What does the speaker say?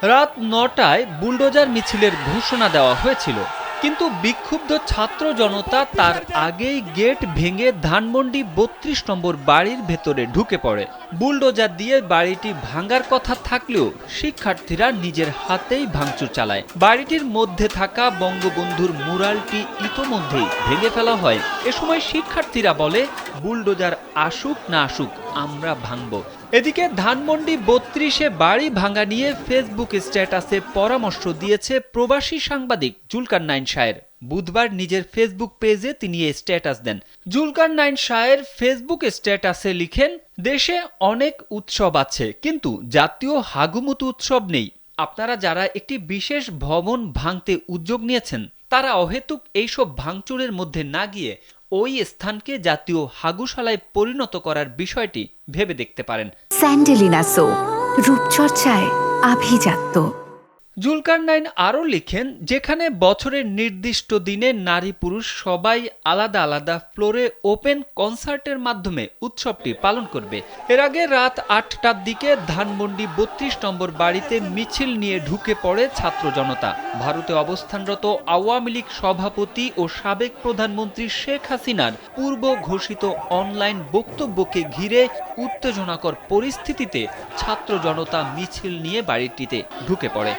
রাত ৯টায় বুলডোজার মিছিলের ঘোষণা দেওয়া হয়েছিল, কিন্তু বিক্ষুব্ধ ছাত্র জনতা তার আগেই গেট ভেঙে ধানমন্ডি ৩২ নম্বর বাড়ির ভেতরে ঢুকে পড়ে। বুলডোজার দিয়ে বাড়িটি ভাঙার কথা থাকলেও শিক্ষার্থীরা নিজের হাতেই ভাঙচুর চালায়। বাড়িটির মধ্যে থাকা বঙ্গবন্ধুর মুরালটি ইতোমধ্যেই ভেঙে ফেলা হয়। এ সময় শিক্ষার্থীরা বলে, বুলডোজার আসুক না আসুক আমরা ভাঙব। এদিকে ধানমন্ডি ৩২-এ বাড়ি ভাঙা নিয়ে ফেসবুক স্ট্যাটাসে পরামর্শ দিয়েছে প্রবাসী সাংবাদিক জুলকারনাইন শাহের। বুধবার নিজের ফেসবুক পেজে তিনি এই স্ট্যাটাস দেন। জুলকারনাইন শাহের ফেসবুক স্ট্যাটাসে লিখেন, দেশে অনেক উৎসব আছে, কিন্তু জাতীয় হাগুমুতু উৎসব নেই। আপনারা যারা একটি বিশেষ ভবন ভাঙতে উদ্যোগ নিয়েছেন, তারা অহেতুক এইসব ভাঙচুরের মধ্যে না গিয়ে ওই স্থানকে জাতীয় হাগুশালায় পরিণত করার বিষয়টি ভেবে দেখতে পারেন। স্যান্ডেলিনা সো, রূপচর্চায় আভিজাত্য। জুলকারনাইন আরও লিখেন, যেখানে বছরের নির্দিষ্ট দিনে নারী পুরুষ সবাই আলাদা আলাদা ফ্লোরে ওপেন কনসার্টের মাধ্যমে উৎসবটি পালন করবে। এর আগে রাত ৮টার দিকে ধানমন্ডি ৩২ নম্বর বাড়িতে মিছিল নিয়ে ঢুকে পড়ে ছাত্র জনতা। ভারতে অবস্থানরত আওয়ামী লীগ সভাপতি ও সাবেক প্রধানমন্ত্রী শেখ হাসিনার পূর্ব ঘোষিত অনলাইন বক্তব্যকে ঘিরে উত্তেজনাকর পরিস্থিতিতে ছাত্র জনতা মিছিল নিয়ে বাড়িটিতে ঢুকে পড়ে।